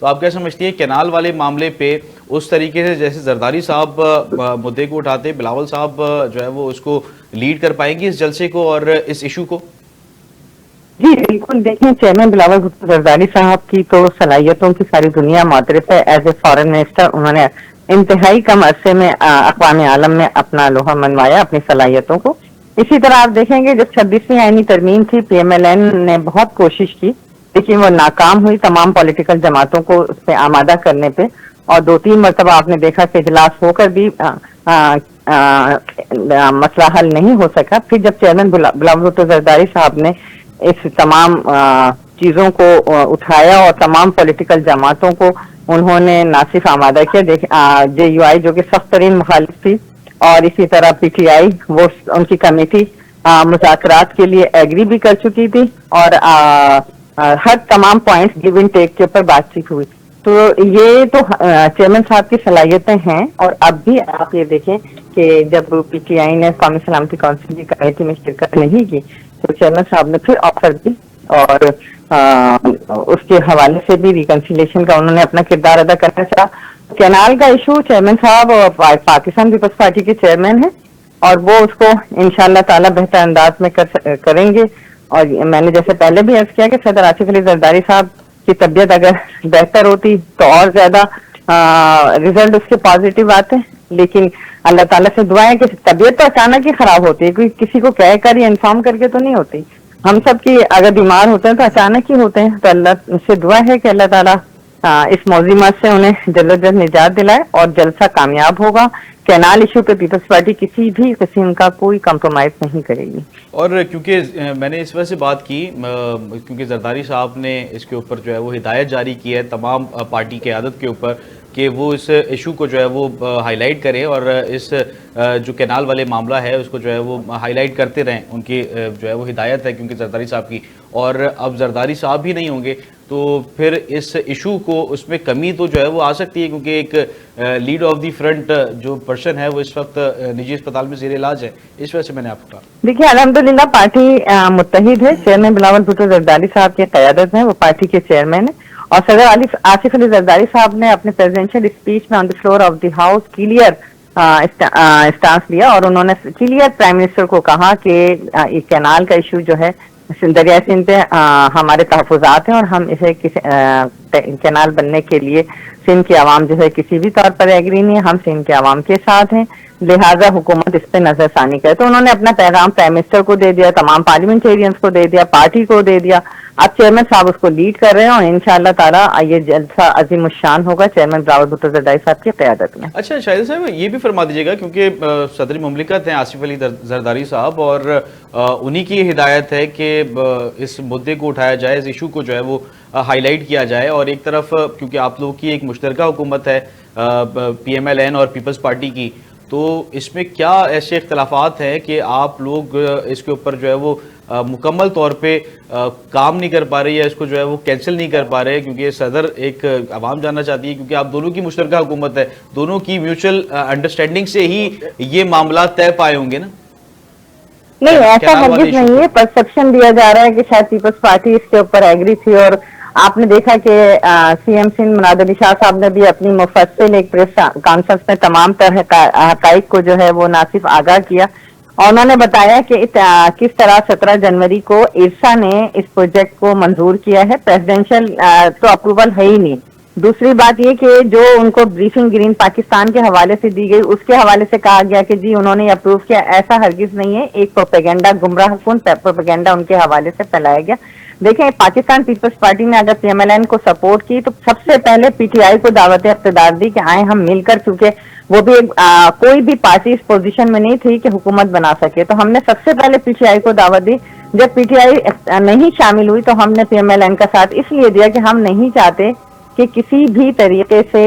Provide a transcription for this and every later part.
تو آپ کیا سمجھتی ہیں کینال والے معاملے پہ اس طریقے سے جیسے زرداری صاحب مدعے کو اٹھاتے بلاول صاحب جو ہے وہ اس کو لیڈ کر پائیں گے اس جلسے کو اور اس ایشو کو؟ جی بالکل، دیکھیں چیئرمین بلاول بھٹو زرداری صاحب کی تو صلاحیتوں کی ساری دنیا معترف ہے. ایز اے فارن منسٹر انہوں نے انتہائی کم عرصے میں اقوام عالم میں اپنا لوہا منوایا اپنی صلاحیتوں کو. اسی طرح آپ دیکھیں گے جب 26ویں آئینی ترمیم تھی پی ایم ایل این نے بہت کوشش کی لیکن وہ ناکام ہوئی تمام پولیٹیکل جماعتوں کو اس پہ آمادہ کرنے پہ, اور 2-3 مرتبہ آپ نے دیکھا کہ اجلاس ہو کر بھی مسئلہ حل نہیں ہو سکا. پھر جب چیئرمین بلاول بھٹو زرداری صاحب نے اس تمام چیزوں کو اٹھایا اور تمام پولیٹیکل جماعتوں کو انہوں نے نہ صرف آمادہ کیا, جے یو آئی جو کہ سخت ترین مخالف تھی اور اسی طرح پی ٹی آئی وہ ان کی کمیٹی مذاکرات کے لیے ایگری بھی کر چکی تھی اور ہر تمام پوائنٹس گیو اینڈ ٹیک کے اوپر بات چیت ہوئی. تو یہ تو چیئرمین صاحب کی صلاحیتیں ہیں. اور اب بھی آپ یہ دیکھیں کہ جب پی ٹی آئی نے قومی سلامتی کونسل کی کمیٹی میں شرکت نہیں کی تو چیئرمین صاحب نے پھر آفر دی اور اس کے حوالے سے بھی ریکنسیلیشن کا انہوں نے اپنا کردار ادا کرنا چاہا. کینال کا ایشو چیئرمین صاحب پاکستان پیپلز پارٹی کے چیئرمین ہیں اور وہ اس کو انشاءاللہ تعالی بہتر انداز میں کریں گے. اور میں نے جیسے پہلے بھی عرض کیا کہ صدر آصف علی زرداری صاحب کی طبیعت اگر بہتر ہوتی تو اور زیادہ ریزلٹ اس کے پازیٹیو آتے, لیکن اللہ تعالیٰ سے دعا ہے کہ طبیعت تو اچانک ہی خراب ہوتی ہے, کوئی کسی کو کہہ کر یا انفارم کر کے تو نہیں ہوتی. ہم سب کی اگر بیمار ہوتے ہیں تو اچانک ہی ہوتے ہیں. تو اللہ سے دعا ہے کہ اللہ تعالیٰ اس موضوعات سے انہیں جلد از جلد نجات دلائے اور جلسہ کامیاب ہوگا. کینال ایشو پہ پیپلز پارٹی کسی بھی قسم کا کوئی کمپرومائز نہیں کرے گی. اور کیونکہ میں نے اس وجہ سے بات کی کیونکہ زرداری صاحب نے اس کے اوپر جو ہے وہ ہدایت جاری کی ہے تمام پارٹی قیادت کے اوپر کہ وہ اس ایشو کو جو ہے وہ ہائی لائٹ کرے اور اس جو کینال والے معاملہ ہے اس کو جو ہے وہ ہائی لائٹ کرتے رہیں. ان کی جو ہے وہ ہدایت ہے کیونکہ زرداری صاحب کی, اور اب زرداری صاحب بھی نہیں ہوں گے تو پھر اس ایشو کو اس میں کمی تو جو ہے وہ آ سکتی ہے کیونکہ ایک لیڈ آف دی فرنٹ جو پرسن ہے وہ اس وقت نجی اسپتال میں زیر علاج ہے. اس وجہ سے میں نے آپ کو کہا. دیکھیے الحمدللہ پارٹی متحد ہے. چیئرمین بلاول بھٹو زرداری صاحب کی قیادت میں وہ پارٹی کے چیئرمین ہیں اور صدر آصف علی زرداری صاحب نے اپنے پریزیڈنشل اسپیچ میں on the floor of the house clear stance لیا اور انہوں نے کلیئر پرائم منسٹر کو کہا کہ کینال کا ایشو جو ہے دریائے سندھ پہ ہمارے تحفظات ہیں اور ہم اسے کینال بننے کے لیے سندھ کی عوام جو ہے کسی بھی طور پر ایگری نہیں ہے, ہم سندھ کے عوام کے ساتھ ہیں, لہٰذا حکومت اس پہ نظر ثانی کرے. تو انہوں نے اپنا پیغام پرائم منسٹر کو دے دیا, تمام پارلیمنٹیرینز کو دے دیا, پارٹی کو دے دیا. اب چیئرمین صاحب اس کو لیڈ کر رہے ہیں اور انشاءاللہ تعالیٰ یہ جلسہ عظیم الشان ہوگا چیئرمین بلاول بھٹو زرداری صاحب کی قیادت میں. اچھا شاہد صاحب یہ بھی فرما دیجیے گا کیونکہ صدر مملکت ہیں آصف علی زرداری صاحب اور انہی کی ہدایت ہے کہ اس مدعے کو اٹھایا جائے, اس ایشو کو جو ہے وہ ہائی لائٹ کیا جائے. اور ایک طرف کیونکہ آپ لوگوں کی ایک مشترکہ حکومت ہے پی ایم ایل این اور پیپلز پارٹی کی, تو اس میں کیا ایسے اختلافات ہیں کہ آپ لوگ اس کے اوپر جو ہے وہ مکمل طور پہ کام نہیں کر پا رہے یا اس کو جو ہے وہ کینسل نہیں کر پا رہے, کیونکہ صدر ایک عوام جاننا چاہتی ہے کیونکہ آپ دونوں کی مشترکہ حکومت ہے, دونوں کی میوچل انڈرسٹینڈنگ سے ہی یہ معاملات طے پائے ہوں گے نا؟ نہیں ایسا ہرگز نہیں ہے. پرسپشن دیا جا رہا ہے کہ شاید پیپلز پارٹی اس کے اوپر ایگری تھی اور آپ نے دیکھا کہ سی ایم سندھ مناد علی شاہ صاحب نے بھی اپنی مفصل ایک پریس کانفرنس میں تمام طرح حقائق کو جو ہے وہ نہ صرف آگاہ کیا اور انہوں نے بتایا کہ کس طرح 17 جنوری کو ارسا نے اس پروجیکٹ کو منظور کیا ہے. پریزیڈنشل تو اپروول ہے ہی نہیں. دوسری بات یہ کہ جو ان کو بریفنگ گرین پاکستان کے حوالے سے دی گئی اس کے حوالے سے کہا گیا کہ جی انہوں نے اپروو کیا, ایسا ہرگز نہیں ہے. ایک پروپیگنڈا گمراہ کن پروپیگنڈا ان کے حوالے سے پھیلایا گیا. دیکھیں پاکستان پیپلز پارٹی نے اگر پی ایم ایل این کو سپورٹ کی تو سب سے پہلے پی ٹی آئی کو دعوت اقتدار دی کہ آئیں ہم مل کر, کیونکہ وہ بھی کوئی بھی پارٹی اس پوزیشن میں نہیں تھی کہ حکومت بنا سکے. تو ہم نے سب سے پہلے پی ٹی آئی کو دعوت دی. جب پی ٹی آئی نہیں شامل ہوئی تو ہم نے پی ایم ایل این کا ساتھ اس لیے دیا کہ ہم نہیں چاہتے کہ کسی بھی طریقے سے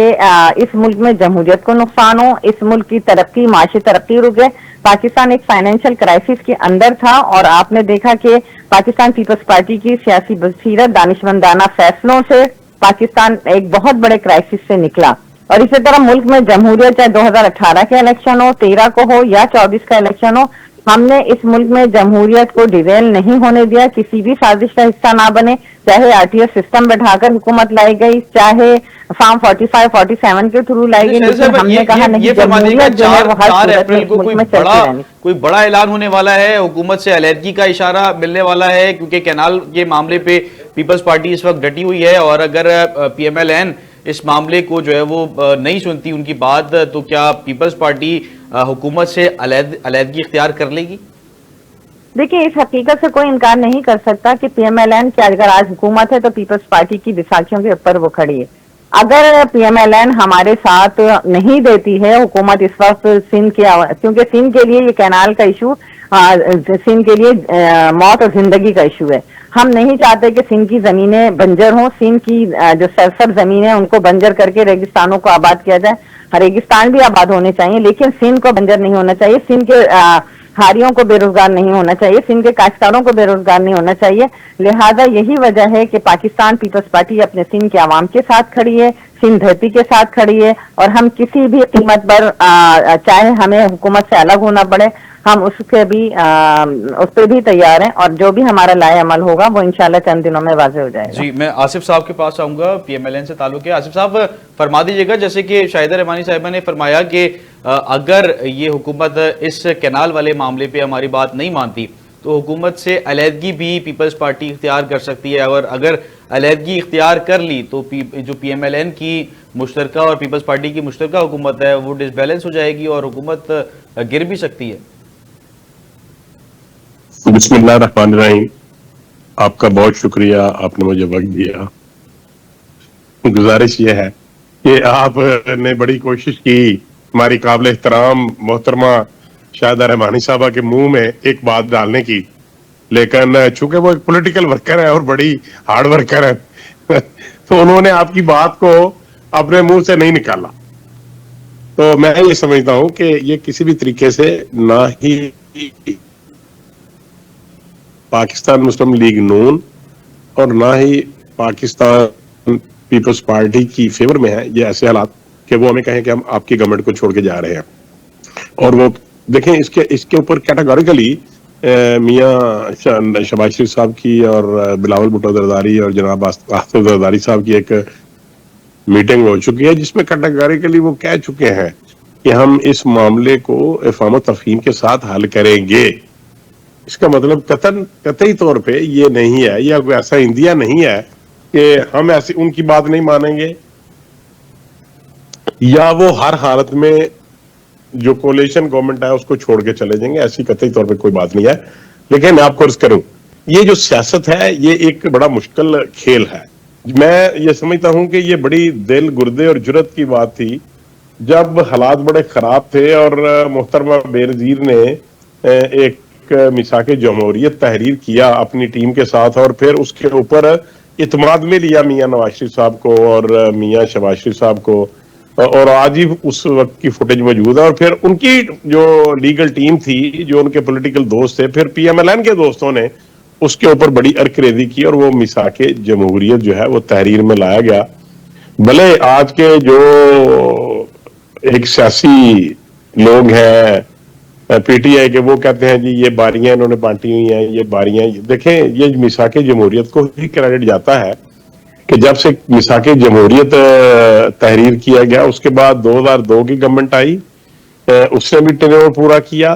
اس ملک میں جمہوریت کو نقصان ہو, اس ملک کی ترقی معاشی ترقی رکے. پاکستان ایک فائنینشیل کرائسس کے اندر تھا اور آپ نے دیکھا کہ پاکستان پیپلز پارٹی کی سیاسی بصیرت دانشمندانہ فیصلوں سے پاکستان ایک بہت بڑے کرائسس سے نکلا. اور اسی طرح ملک میں جمہوریت چاہے 2018 کے الیکشن ہو, 13 کو ہو یا 24 کا الیکشن ہو, ہم نے اس ملک میں جمہوریت کو ڈیویل نہیں ہونے دیا, کسی بھی سازش کا حصہ نہ بنے, چاہے آر ٹی ایس سسٹم بٹھا کر حکومت لائی گئی, چاہے فارم 45 47 کے تھرو لائی گئی, لیکن ہم نے کہا نہیں, جمہوریت جو ہے وہ ہر صورت میں اس ملک میں چلتی رہنی. کوئی بڑا اعلان ہونے والا ہے, حکومت سے علیحدگی کا اشارہ ملنے والا ہے, کیونکہ کینال کے معاملے پہ پیپلز پارٹی اس وقت ڈٹی ہوئی ہے, اور اگر پی ایم ایل این اس معاملے کو جو ہے وہ نہیں سنتی ان کی بات, تو کیا پیپلز پارٹی حکومت سے علیحدگی اختیار کر لے گی؟ دیکھیں, اس حقیقت سے کوئی انکار نہیں کر سکتا کہ پی ایم ایل این کی اگر آج حکومت ہے تو پیپلز پارٹی کی بیساکھیوں کے اوپر وہ کھڑی ہے. اگر پی ایم ایل این ہمارے ساتھ نہیں دیتی ہے حکومت اس وقت سندھ کے, کیونکہ سندھ کے لیے یہ کینال کا ایشو سندھ کے لیے موت اور زندگی کا ایشو ہے. ہم نہیں چاہتے کہ سندھ کی زمینیں بنجر ہوں, سندھ کی جو سرسبز زمینیں ان کو بنجر کر کے ریگستانوں کو آباد کیا جائے. ریگستان بھی آباد ہونے چاہیے, لیکن سندھ کو بنجر نہیں ہونا چاہیے, سندھ کے ہاریوں کو بے روزگار نہیں ہونا چاہیے, سندھ کے کاشتکاروں کو بے روزگار نہیں ہونا چاہیے. لہذا یہی وجہ ہے کہ پاکستان پیپلز پارٹی اپنے سندھ کے عوام کے ساتھ کھڑی ہے, سندھ دھرتی کے ساتھ کھڑی ہے, اور ہم کسی بھی قیمت پر چاہے ہمیں حکومت سے الگ ہونا پڑے, ہم اس پہ بھی تیار ہیں, اور جو بھی ہمارا لائے عمل ہوگا وہ انشاءاللہ چند دنوں میں واضح ہو جائے گا. جی, میں آصف صاحب کے پاس آؤں گا, پی ایم ایل این سے تعلق ہے. آصف صاحب فرما دیجیے گا, جیسے کہ شاہدہ رحمانی صاحبہ نے فرمایا کہ اگر یہ حکومت اس کینال والے معاملے پہ ہماری بات نہیں مانتی تو حکومت سے علیحدگی بھی پیپلز پارٹی اختیار کر سکتی ہے, اور اگر علیحدگی اختیار کر لی تو جو پی ایم ایل این کی مشترکہ اور پیپلز پارٹی کی مشترکہ حکومت ہے وہ ڈس بیلنس ہو جائے گی اور حکومت گر بھی سکتی ہے. بسم اللہ الرحمن الرحیم. آپ کا بہت شکریہ, آپ نے مجھے وقت دیا. گزارش یہ ہے کہ آپ نے بڑی کوشش کی ہماری قابل احترام محترمہ شاہدہ رحمانی صاحبہ کے منہ میں ایک بات ڈالنے کی, لیکن چونکہ وہ ایک پولیٹیکل ورکر ہے اور بڑی ہارڈ ورکر ہے تو انہوں نے آپ کی بات کو اپنے منہ سے نہیں نکالا. تو میں یہ سمجھتا ہوں کہ یہ کسی بھی طریقے سے نہ ہی پاکستان مسلم لیگ نون اور نہ ہی پاکستان پیپلز پارٹی کی فیور میں ہے یہ ایسے حالات کہ وہ ہمیں کہیں کہ ہم آپ کی گورنمنٹ کو چھوڑ کے جا رہے ہیں. اور وہ دیکھیں اس کے اوپر کیٹاگوریکلی میاں شہباز شریف صاحب کی اور بلاول بھٹو زرداری اور جناب آصف زرداری صاحب کی ایک میٹنگ ہو چکی ہے, جس میں کیٹاگوریکلی وہ کہہ چکے ہیں کہ ہم اس معاملے کو افہام و تفہیم کے ساتھ حل کریں گے. اس کا مطلب قطعی طور پہ یہ نہیں ہے, یا کوئی ایسا اندیا نہیں ہے کہ ہم ایسی ان کی بات نہیں مانیں گے یا وہ ہر حالت میں جو کولیشن گورنمنٹ ہے اس کو چھوڑ کے چلے جائیں گے. ایسی قطعی طور پہ کوئی بات نہیں ہے. لیکن میں آپ کو عرض کروں, یہ جو سیاست ہے یہ ایک بڑا مشکل کھیل ہے. میں یہ سمجھتا ہوں کہ یہ بڑی دل گردے اور جرت کی بات تھی جب حالات بڑے خراب تھے اور محترمہ بینظیر نے ایک میثاق جمہوریت تحریر کیا اپنی ٹیم کے ساتھ, اور پھر اس کے اوپر اعتماد میں لیا میاں نواز شریف صاحب کو اور میاں شہباز شریف صاحب کو, اور آج ہی اس وقت کی فوٹیج موجود ہے. اور پھر ان کی جو لیگل ٹیم تھی, جو ان کے پولیٹیکل دوست تھے, پھر پی ایم ایل این کے دوستوں نے اس کے اوپر بڑی ارکریزی کی اور وہ میثاق جمہوریت جو ہے وہ تحریر میں لایا گیا. بھلے آج کے جو ایک سیاسی لوگ ہیں پی ٹی آئی کے, وہ کہتے ہیں جی یہ باریاں انہوں نے بانٹی ہوئی ہیں, یہ باریاں. دیکھیں, یہ میثاق جمہوریت کو ہی کریڈٹ جاتا ہے کہ جب سے میثاق جمہوریت تحریر کیا گیا اس کے بعد 2002 کی گورنمنٹ آئی, اس نے بھی ٹینیور پورا کیا.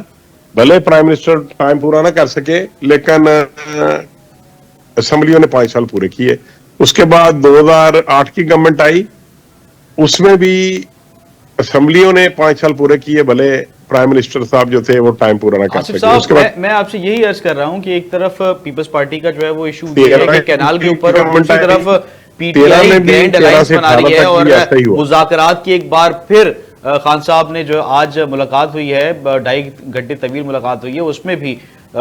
بھلے پرائم منسٹر ٹائم پورا نہ کر سکے لیکن اسمبلیوں نے 5 سال پورے کیے. اس کے بعد 2008 کی گورنمنٹ آئی, اس میں بھی اسمبلیوں نے 5 سال پورے کیے, بھلے پرائم منسٹر صاحب جو تھے وہ ٹائم پورا نہ کر سکے. میں آپ سے یہی عرض کر رہا ہوں کہ ایک طرف پیپلز پارٹی کا جو ہے وہ ایشو یہ ہے کہ کینال کے اوپر, اور دوسری طرف P T I grand alliance بنا رہی ہے, اور مذاکرات کی ایک بار پھر خان صاحب نے جو آج ملاقات ہوئی ہے, 2.5 گھنٹے طویل ملاقات ہوئی ہے, اس میں بھی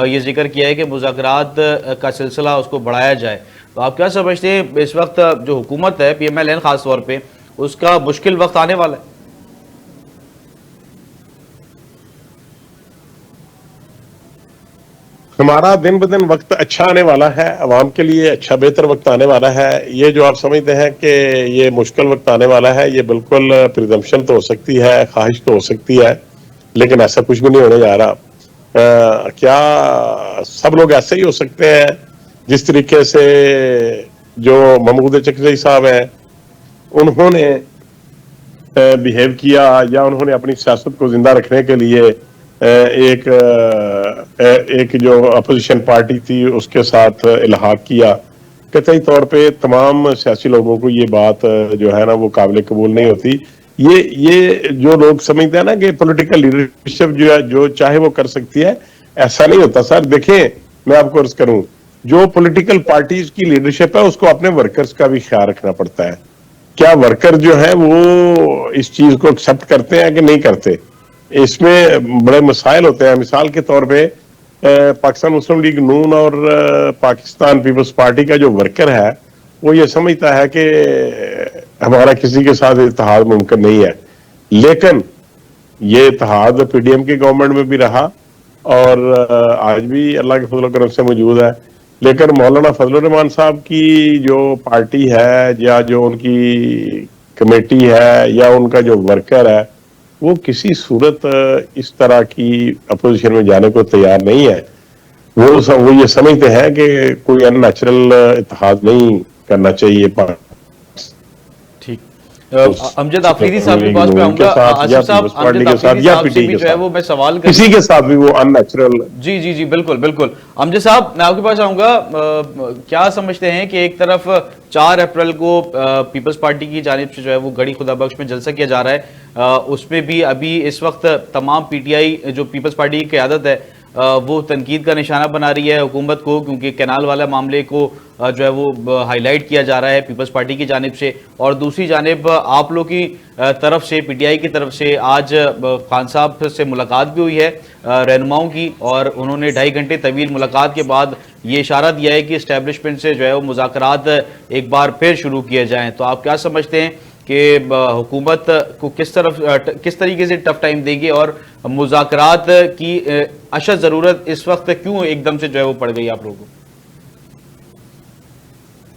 یہ ذکر کیا ہے کہ مذاکرات کا سلسلہ اس کو بڑھایا جائے. تو آپ کیا سمجھتے ہیں اس وقت جو حکومت ہے پی ایم ایل این خاص طور پہ, اس کا مشکل وقت آنے والا ہے؟ ہمارا دن بدن وقت اچھا آنے والا ہے, عوام کے لیے اچھا بہتر وقت آنے والا ہے. یہ جو آپ سمجھتے ہیں کہ یہ مشکل وقت آنے والا ہے, یہ بالکل پریزمپشن تو ہو سکتی ہے, خواہش تو ہو سکتی ہے, لیکن ایسا کچھ بھی نہیں ہونے جا رہا. کیا سب لوگ ایسے ہی ہو سکتے ہیں جس طریقے سے جو محمود چکری صاحب ہیں انہوں نے بیہیو کیا یا انہوں نے اپنی سیاست کو زندہ رکھنے کے لیے ایک جو اپوزیشن پارٹی تھی اس کے ساتھ الحاق کیا؟ قطعی طور پہ تمام سیاسی لوگوں کو یہ بات جو ہے نا وہ قابل قبول نہیں ہوتی. یہ جو لوگ سمجھتے ہیں نا کہ پولیٹیکل لیڈرشپ جو ہے جو چاہے وہ کر سکتی ہے، ایسا نہیں ہوتا سر. دیکھیں میں آپ کو عرض کروں، جو پولیٹیکل پارٹیز کی لیڈرشپ ہے اس کو اپنے ورکرز کا بھی خیال رکھنا پڑتا ہے. کیا ورکر جو ہے وہ اس چیز کو ایکسپٹ کرتے ہیں کہ نہیں کرتے؟ اس میں بڑے مسائل ہوتے ہیں. مثال کے طور پہ پاکستان مسلم لیگ نون اور پاکستان پیپلز پارٹی کا جو ورکر ہے وہ یہ سمجھتا ہے کہ ہمارا کسی کے ساتھ اتحاد ممکن نہیں ہے، لیکن یہ اتحاد پی ڈی ایم کی گورنمنٹ میں بھی رہا اور آج بھی اللہ کے فضل و کرم سے موجود ہے. لیکن مولانا فضل الرحمان صاحب کی جو پارٹی ہے یا جو ان کی کمیٹی ہے یا ان کا جو ورکر ہے وہ کسی صورت اس طرح کی اپوزیشن میں جانے کو تیار نہیں ہے. وہ یہ سمجھتے ہیں کہ کوئی ان نیچرل اتحاد نہیں کرنا چاہیے. ٹھیک، امجد آفریدی صاحب کے پاس میں آؤں گا. آصف صاحب، امجد آفریدی صاحب سے بھی جو ہے وہ میں سوال کروں، کسی کے ساتھ بھی وہ ان نیچرل. جی بالکل بالکل. امجد صاحب میں آپ کے پاس آؤں گا. کیا سمجھتے ہیں کہ ایک طرف 4 اپریل کو پیپلز پارٹی کی جانب سے جو ہے وہ گڑی خدا بخش میں جلسہ کیا جا رہا ہے، اس میں بھی ابھی اس وقت تمام پی ٹی آئی جو پیپلز پارٹی کی قیادت ہے وہ تنقید کا نشانہ بنا رہی ہے حکومت کو، کیونکہ کینال والا معاملے کو جو ہے وہ ہائی لائٹ کیا جا رہا ہے پیپلز پارٹی کی جانب سے. اور دوسری جانب آپ لوگ کی طرف سے، پی ٹی آئی کی طرف سے آج خان صاحب سے ملاقات بھی ہوئی ہے رہنماؤں کی، اور انہوں نے 2.5 گھنٹے طویل ملاقات کے بعد یہ اشارہ دیا ہے کہ اسٹیبلشمنٹ سے جو ہے وہ مذاکرات ایک بار پھر شروع کیے جائیں. تو آپ کیا سمجھتے ہیں کہ حکومت کو کس طریقے سے ٹف ٹائم دے گی، اور مذاکرات کی اشد ضرورت اس وقت کیوں ایک دم سے جو ہے وہ پڑ گئی آپ لوگوں کو؟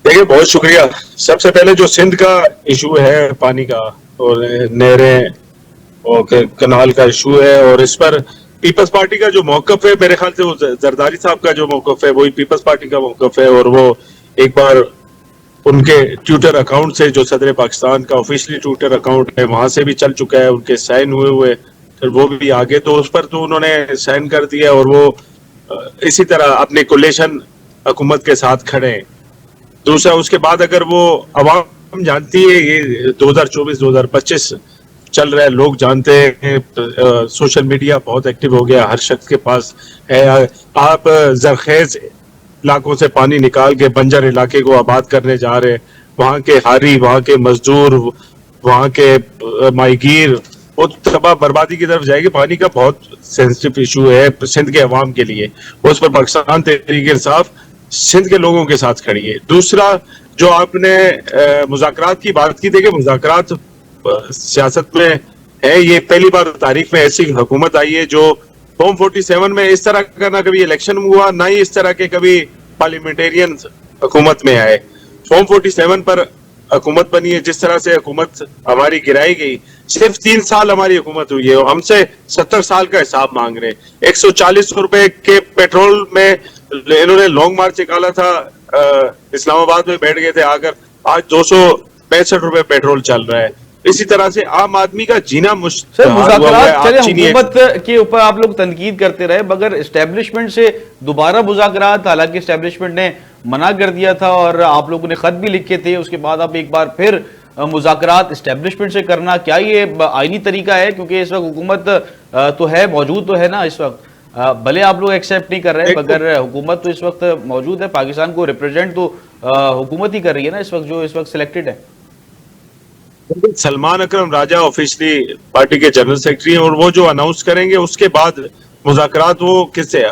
دیکھیے بہت شکریہ. سب سے پہلے جو سندھ کا ایشو ہے پانی کا اور نہریں اور کنال کا ایشو ہے، اور اس پر پیپلز پارٹی کا جو موقف ہے میرے خیال سے وہ زرداری صاحب کا جو موقف ہے وہی پیپلز پارٹی کا موقف ہے. اور وہ ایک بار ان کے ٹویٹر اکاؤنٹ سے، جو صدر پاکستان کا آفیشلی ٹویٹر اکاؤنٹ ہے وہاں سے بھی چل چکا ہے، ان کے سائن ہوئے پھر وہ بھی آگے، تو اس پر تو انہوں نے سائن کر دیا اور وہ اسی طرح اپنے کولیشن حکومت کے ساتھ کھڑے ہیں. دوسرا اس کے بعد اگر وہ عوام جانتی ہے یہ 2024-2025 چل رہا ہے، لوگ جانتے ہیں، سوشل میڈیا بہت ایکٹیو ہو گیا، ہر شخص کے پاس ہے. آپ زرخیز علاقوں سے پانی نکال کے بنجر علاقے کو آباد کرنے جا رہے ہیں، وہاں کے ہاری، وہاں کے مزدور، وہاں کے ماہی گیر وہ تباہ بربادی کی طرف جائے گی. پانی کا بہت سینسٹیو ایشو ہے سندھ کے عوام کے لیے، اس پر پاکستان تحریک انصاف سندھ کے لوگوں کے ساتھ کھڑی ہے. دوسرا جو آپ نے مذاکرات کی بات کی، دیکھیں مذاکرات سیاست میں ہے، یہ پہلی بار تاریخ میں ایسی حکومت آئی ہے جو فارم 47 میں اس طرح کا نہ کبھی الیکشن ہوا، نہ ہی اس طرح کے کبھی پارلیمنٹیرین حکومت میں آئے. فارم 47 پر حکومت بنی ہے. جس طرح سے حکومت ہماری گرائی گئی، صرف 3 سال ہماری حکومت ہوئی ہے، ہم سے 70 سال کا حساب مانگ رہے ہیں. 140 روپے کے پیٹرول میں انہوں نے لانگ مارچ نکالا تھا، اسلام آباد میں بیٹھ گئے تھے آ کر، آج 265 روپے پیٹرول چل رہا ہے. اسی طرح سے عام آدمی کا جینا سر مذاکرات چلے حکومت کے اوپر آپ لوگ تنقید کرتے رہے، مگر اسٹیبلشمنٹ سے دوبارہ مذاکرات، حالانکہ اسٹیبلشمنٹ نے منع کر دیا تھا اور آپ لوگوں نے خط بھی لکھے تھے، اس کے بعد آپ ایک بار پھر مذاکرات اسٹیبلشمنٹ سے کرنا، کیا یہ آئینی طریقہ ہے؟ کیونکہ اس وقت حکومت تو ہے، موجود تو ہے نا اس وقت، بھلے آپ لوگ ایکسیپٹ نہیں کر رہے مگر حکومت تو اس وقت موجود ہے، پاکستان کو ریپرزینٹ تو حکومت ہی کر رہی ہے نا اس وقت، جو اس وقت سلیکٹڈ ہے. سلمان اکرم راجہ آفیشلی پارٹی کے جنرل سیکرٹری ہیں، اور وہ جو اناؤنس کریں گے اس کے بعد مذاکرات وہ کس سے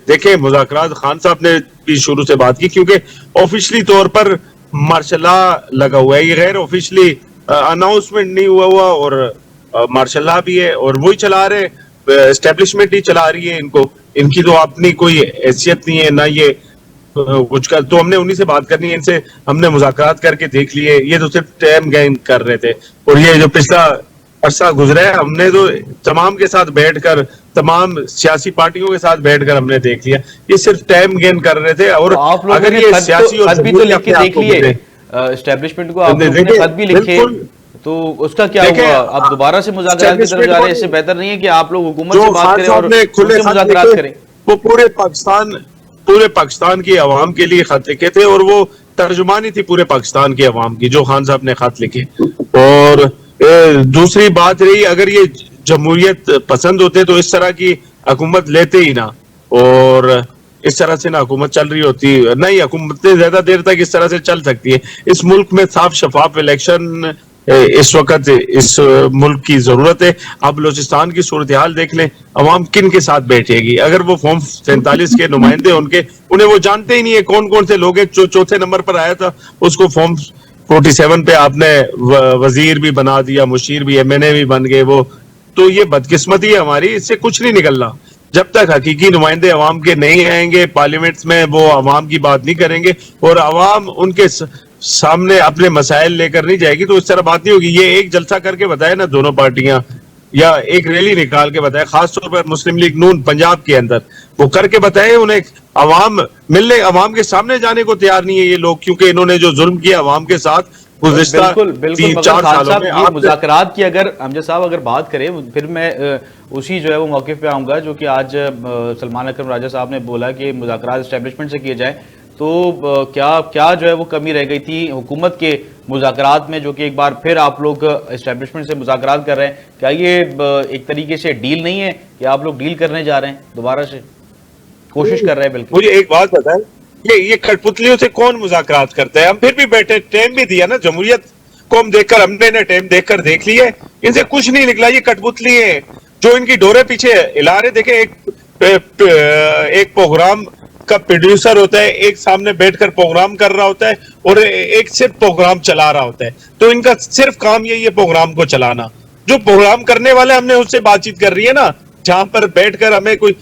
دیکھیں. مذاکرات خان صاحب نے بھی شروع سے بات کی، کیونکہ آفیشلی طور پر مارشل لا لگا ہوا ہے، یہ غیر آفیشلی اناؤنسمنٹ نہیں ہوا اور مارشل لا بھی ہے اور وہی چلا رہے، اسٹیبلشمنٹ ہی چلا رہی ہے ان کی تو اپنی کوئی حیثیت نہیں ہے نہ یہ کچھ کر. تو ہم نے انہی سے بات کرنی ہے، ان سے ہم نے مذاکرات کر کے دیکھ لیے، یہ تو صرف ٹائم گین کر رہے تھے. اور یہ جو پچھلا عرصہ گزرا ہے، ہم نے تو تمام کے ساتھ بیٹھ کر، تمام سیاسی پارٹیوں کے ساتھ بیٹھ کر ہم نے دیکھ لیا، یہ صرف ٹائم گین کر رہے تھے. اور آپ لوگوں اگر نے یہ خط سیاسی اور خط بھی تو لکھ کے دیکھ لیے دیکھیے اسٹیبلشمنٹ کو، آپ لوگوں نے خط بھی لکھے، تو اس کا کیا ہوا؟ اب دوبارہ سے مذاکرات کی طرف جا رہے ہیں. اس سے بہتر نہیں ہے کہ آپ لوگ حکومت سے بات کریں اور ان سے مذاکرات کریں؟ وہ پورے پاکستان کی عوام کے لیے خط لکھے تھے، اور وہ ترجمانی تھی پورے پاکستان کی عوام کی جو خان صاحب نے خط لکھے. اور دوسری بات رہی، اگر یہ جمہوریت پسند ہوتے تو اس طرح کی حکومت لیتے ہی نہ، اور اس طرح سے نہ حکومت چل رہی ہوتی، نہ ہی حکومتیں زیادہ دیر تک اس طرح سے چل سکتی ہے. اس ملک میں صاف شفاف الیکشن اس وقت اس ملک کی ضرورت ہے. آپ بلوچستان کی صورتحال دیکھ لیں، عوام کن کے ساتھ بیٹھے گی؟ اگر وہ فارم 47 کے نمائندے انہیں وہ جانتے ہی نہیں ہے کون کون سے لوگ ہیں. چوتھے نمبر پر آیا تھا، اس کو فارم 47 پہ آپ نے وزیر بھی بنا دیا، مشیر بھی، MNA بھی بن گئے. وہ تو یہ بدقسمتی ہے ہماری، اس سے کچھ نہیں نکلنا. جب تک حقیقی نمائندے عوام کے نہیں آئیں گے پارلیمنٹس میں، وہ عوام کی بات نہیں کریں گے اور عوام ان کے سامنے اپنے مسائل لے کر نہیں جائے گی، تو اس طرح بات نہیں ہوگی. یہ ایک جلسہ کر کے بتائے نا دونوں پارٹیاں، یا ایک ریلی نکال کے بتائے، خاص طور پر مسلم لیگ نون پنجاب کے اندر وہ کر کے بتائے. انہیں عوام ملنے، عوام کے سامنے جانے کو تیار نہیں ہے یہ لوگ، کیونکہ انہوں نے جو ظلم کیا عوام کے ساتھ گزشتہ 3-4 سالوں میں. یہ مذاکرات کی اگر امجد صاحب اگر بات کریں، پھر میں اسی جو ہے وہ موقف پہ آؤں گا جو کہ آج سلمان اکرم راجہ صاحب نے بولا کہ مذاکرات اسٹیبلشمنٹ سے کیے جائیں. تو کیا جو ہے وہ کمی رہ گئی تھی حکومت کے مذاکرات میں، جو کہ ایک بار پھر آپ لوگ اسٹیبلشمنٹ سے مذاکرات کر رہے ہیں؟ کیا یہ ایک طریقے سے ڈیل نہیں ہے کہ آپ لوگ ڈیل کرنے جا رہے ہیں دوبارہ سے، کوشش کر رہے ہیں؟ بالکل. مجھے ایک بات بتائیں، یہ کٹپتلیوں سے کون مذاکرات کرتا ہے؟ ہم پھر بھی بیٹھے، ٹائم بھی دیا نا جمہوریت کو، ہم دیکھ کر، ہم نے ٹائم دیکھ کر دیکھ لی ہے، ان سے کچھ نہیں نکلا. یہ کٹپتلی ہیں جو ان کی ڈورے پیچھے ہلا رہے. دیکھیں ایک پروگرام کا پروڈیوسر ہوتا ہے، ایک سامنے بیٹھ کر پروگرام کر رہا ہوتا ہے، اور ایک صرف پروگرام چلا رہا ہوتا ہے. تو ان کا صرف کام یہی ہے پروگرام کو چلانا. جو پروگرام کرنے والے، ہم نے اس سے بات چیت کر رہی ہے نا، جہاں پر بیٹھ کر ہمیں کوئی،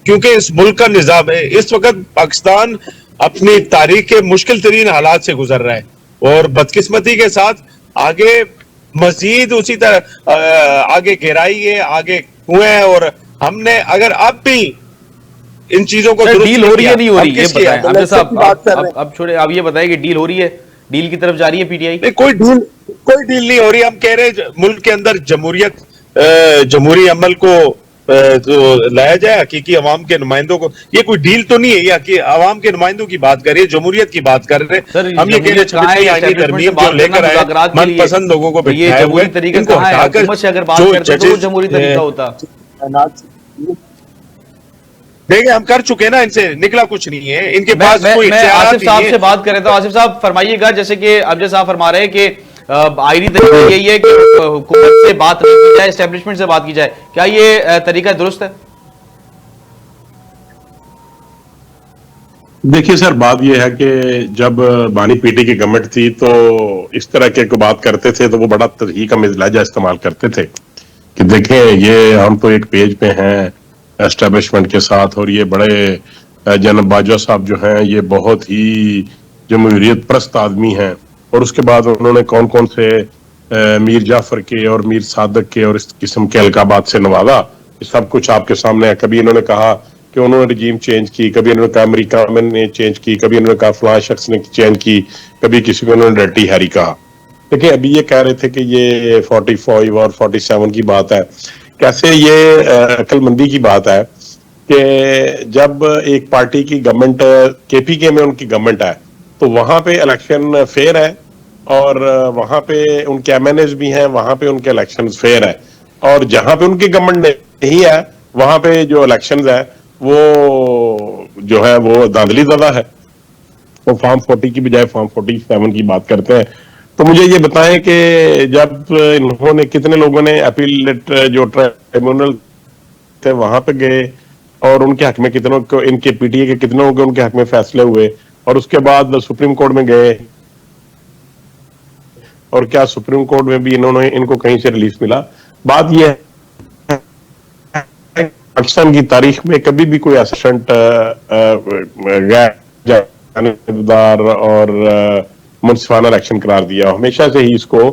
کیونکہ اس ملک کا نظام ہے اس وقت، پاکستان اپنی تاریخ کے مشکل ترین حالات سے گزر رہا ہے، اور بدقسمتی کے ساتھ آگے مزید اسی طرح آگے گہرائی ہے، آگے کنویں ہیں. اور ہم نے اگر اب بھی ان چیزوں کو ڈیل ہو رہی ہے نہیں ہو رہی، یہ بتائیں امجد صاحب. اب چھوڑے، آپ یہ بتائیں کہ ڈیل ہو رہی ہے، ڈیل کی طرف جا رہی ہے PTI؟ کوئی ڈیل نہیں ہو رہی. ہم کہہ رہے ملک کے اندر جمہوری عمل کو لایا جائے، حقیقی عوام کے نمائندوں کو. یہ کوئی ڈیل تو نہیں ہے، یا کہ عوام کے نمائندوں کی بات کر رہے ہیں، جمہوریت کی بات کر رہے ہیں. ہم یہ کہہ رہے ہیں آئینی ترمیم جو لے کر آئے، من پسند لوگوں کو بٹھائے ہوئے، ان کو ہٹا کر جو ججز جمہوری طریقہ ہوتا. دیکھیں ہم کر چکے نا، ان سے نکلا کچھ نہیں ہے، ان کے پاس کوئی میں آصف صاحب سے بات کر رہا تھا. آصف صاحب فرمائیے گا، جیسے کہ امجد صاحب فرما رہے ہیں کہ آئینی طریقہ یہی ہے کہ حکومت سے بات نہیں کی جائے، اسٹیبلشمنٹ سے بات کی جائے. کیا یہ طریقہ درست ہے؟ دیکھیے سر، بات یہ ہے کہ جب بانی PT کی گورنمنٹ تھی تو اس طرح کے کو بات کرتے تھے تو وہ بڑا ترہی کا لہجہ استعمال کرتے تھے کہ دیکھیں یہ ہم تو ایک پیج پہ ہیں اسٹیبلشمنٹ کے ساتھ، اور یہ بڑے جناب باجوہ صاحب جو ہیں یہ بہت ہی جمہوریت پرست آدمی ہیں. اور اس کے بعد انہوں نے کون کون سے میر جعفر کے اور میر صادق کے اور اس قسم کے القابات سے نوازا، سب کچھ آپ کے سامنے ہے. کبھی انہوں نے کہا کہ انہوں نے رجیم چینج کی، کبھی انہوں نے کہا امریکہ میں نے چینج کی، کبھی انہوں نے کہا فلاں شخص نے چینج کی، کبھی کسی کو انہوں نے ڈرٹی ہیری کہا. دیکھیں ابھی یہ کہہ رہے تھے کہ یہ 45 اور 47 کی بات ہے. کیسے یہ عقل مندی کی بات ہے کہ جب ایک پارٹی کی گورنمنٹ KPK میں ان کی گورنمنٹ ہے تو وہاں پہ الیکشن فیئر ہے، اور وہاں پہ ان کے MNAs بھی ہیں، وہاں پہ ان کے الیکشن فیئر ہے. اور جہاں پہ ان کی گورنمنٹ نہیں ہے وہاں پہ جو الیکشنز ہے وہ جو ہے وہ دھاندلی زدہ ہے، وہ فارم 40 کی بجائے فارم 47 کی بات کرتے ہیں. تو مجھے یہ بتائیں کہ جب انہوں نے کتنے لوگوں نے اپیلیٹ جو ٹریبیونل تھے وہاں پہ گئے، اور ان کے حق میں کتنوں کو، ان کے PTI کے کتنوں کے ان کے حق میں فیصلے ہوئے، اور اس کے بعد سپریم کورٹ میں گئے، اور کیا سپریم کورٹ میں بھی انہوں نے ان کو کہیں سے ریلیز ملا. بات یہ ہے پاکستان کی تاریخ میں کبھی بھی کوئی اسسٹنٹ غیر جانبدار اور منصفانہ الیکشن قرار دیا. ہمیشہ سے ہی اس کو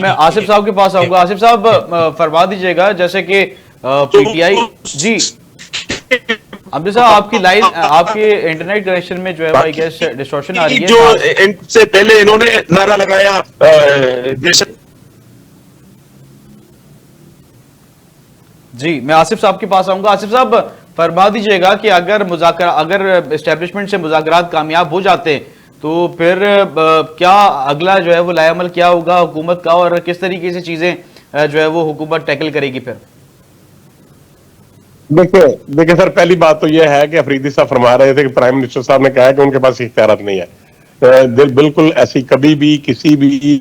میں آصف صاحب کے پاس آؤں گا. آصف صاحب فرما دیجئے گا جیسے کہ پی ٹی آئی جی عبد صاحب آپ کی لائن آپ کے انٹرنیٹ کنیکشن میں جو ہے آئی گیس ڈسٹورشن آ رہی ہے. جو ان سے پہلے انہوں نے نعرہ لگایا جی میں آصف صاحب کے پاس آؤں گا. آصف صاحب فرما دیجئے گا کہ اگر اسٹیبلشمنٹ سے مذاکرات کامیاب ہو جاتے ہیں تو پھر کیا اگلا جو ہے وہ لائے عمل کیا ہوگا حکومت کا, اور کس طریقے سے چیزیں جو ہے وہ حکومت ٹیکل کرے گی پھر؟ دیکھیں سر, پہلی بات تو یہ ہے کہ افریدی صاحب فرما رہے تھے کہ پرائم منسٹر صاحب نے کہا کہ ان کے پاس اختیارات نہیں ہے. بالکل ایسی کبھی بھی کسی بھی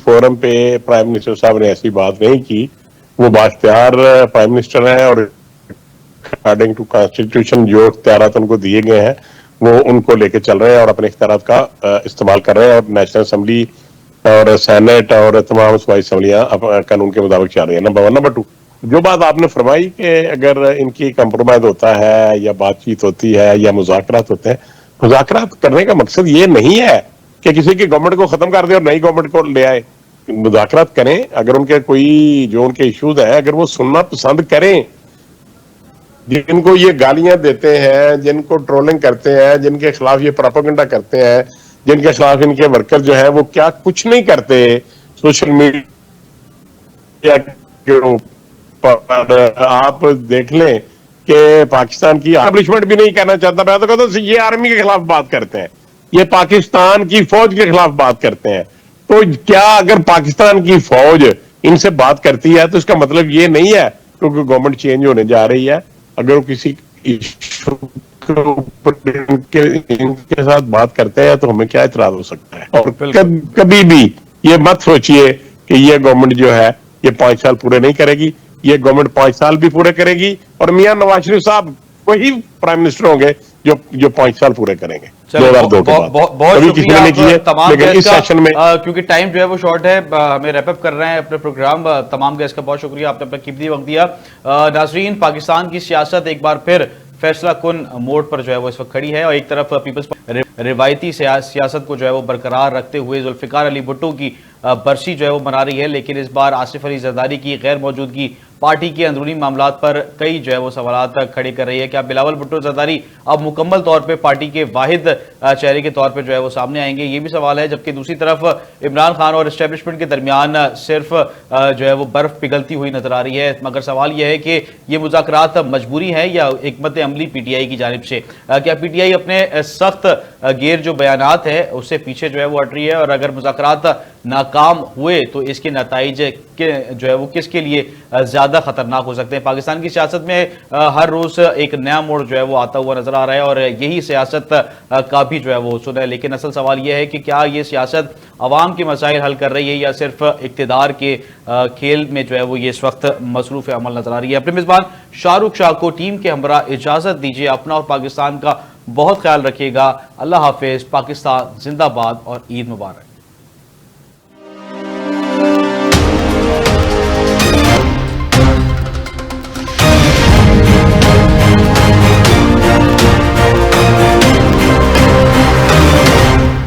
فورم پہ پرائم منسٹر صاحب نے ایسی بات نہیں کی. وہ بااختیار پرائم منسٹر ہیں اور اکارڈنگ ٹو کانسٹیٹیوشن جو اختیارات ان کو دیے گئے ہیں وہ ان کو لے کے چل رہے ہیں اور اپنے اختیارات کا استعمال کر رہے ہیں, اور نیشنل اسمبلی اور سینٹ اور تمام صوبائی اسمبلیاں قانون کے مطابق چل رہی ہیں. نمبر 1. نمبر 2, جو بات آپ نے فرمائی کہ اگر ان کی کمپرومائز ہوتا ہے یا بات چیت ہوتی ہے یا مذاکرات ہوتے ہیں, مذاکرات کرنے کا مقصد یہ نہیں ہے کہ کسی کی گورنمنٹ کو ختم کر دے اور نئی گورنمنٹ کو لے آئے. مذاکرات کریں, اگر ان کے کوئی جو ان کے ایشوز ہیں اگر وہ سننا پسند کریں, جن کو یہ گالیاں دیتے ہیں, جن کو ٹرولنگ کرتے ہیں, جن کے خلاف یہ پروپیگنڈا کرتے ہیں, جن کے خلاف ان کے ورکر جو ہیں وہ کیا کچھ نہیں کرتے سوشل میڈیا کے اوپر, آپ دیکھ لیں کہ پاکستان کی اسٹیبلشمنٹ بھی نہیں کرنا چاہتا. میں تو کہتا ہوں یہ آرمی کے خلاف بات کرتے ہیں, یہ پاکستان کی فوج کے خلاف بات کرتے ہیں. تو کیا اگر پاکستان کی فوج ان سے بات کرتی ہے تو اس کا مطلب یہ نہیں ہے کیونکہ گورنمنٹ چینج ہونے جا رہی ہے, اگر وہ کسی ایشو ان کے ساتھ بات کرتے ہیں تو ہمیں کیا اعتراض ہو سکتا ہے. اور کبھی بھی یہ مت سوچئے کہ یہ گورنمنٹ جو ہے یہ 5 سال پورے نہیں کرے گی. یہ گورنمنٹ 5 سال بھی پورے کرے گی, اور میاں نواز شریف صاحب وہی پرائم منسٹر ہوں گے جو 5 سال پورے کریں گے 2002 کے بعد. بہت شکریہ تمام گیسٹ کا, کیونکہ ٹائم جو ہے وہ شارٹ ہے, ہمیں ریپ اپ کر رہے ہیں اپنے پروگرام. تمام گیسٹ کا بہت شکریہ, آپ نے اپنا قیمتی وقت دیا. ناظرین, پاکستان کی سیاست ایک بار پھر فیصلہ کن موڑ پر جو ہے وہ اس وقت کھڑی ہے, اور ایک طرف پیپلز روایتی سیاست کو جو ہے وہ برقرار رکھتے ہوئے ذوالفقار علی بھٹو کی برسی جو ہے وہ منا رہی ہے, لیکن اس بار آصف علی زرداری کی غیر موجودگی پارٹی کے اندرونی معاملات پر کئی جو ہے وہ سوالات کھڑے کر رہی ہے. کیا بلاول بھٹو زرداری اب مکمل طور پہ پارٹی کے واحد چہرے کے طور پہ جو ہے وہ سامنے آئیں گے, یہ بھی سوال ہے. جبکہ دوسری طرف عمران خان اور اسٹیبلشمنٹ کے درمیان صرف جو ہے وہ برف پگھلتی ہوئی نظر آ رہی ہے. مگر سوال یہ ہے کہ یہ مذاکرات مجبوری ہے یا حکمت عملی پی ٹی آئی کی جانب سے؟ کیا پی ٹی آئی اپنے سخت گیر جو بیانات ہے اس سے پیچھے جو ہے وہ ہٹ رہی ہے, اور اگر مذاکرات ناکام ہوئے تو اس کے نتائج جو ہے وہ کس کے لیے زیادہ خطرناک ہو سکتے ہیں؟ پاکستان کی سیاست میں ہر روز ایک نیا موڑ جو ہے وہ آتا ہوا نظر آ رہا ہے, اور یہی سیاست کا بھی جو ہے وہ حسن ہے. لیکن اصل سوال یہ ہے کہ کیا یہ سیاست عوام کے مسائل حل کر رہی ہے یا صرف اقتدار کے کھیل میں جو ہے وہ یہ اس وقت مصروف عمل نظر آ رہی ہے؟ اپنے میزبان شاہ رخ شاہ کو ٹیم کے ہمراہ اجازت دیجیے. اپنا اور پاکستان کا بہت خیال رکھیے گا. اللہ حافظ. پاکستان زندہ باد اور عید مبارک.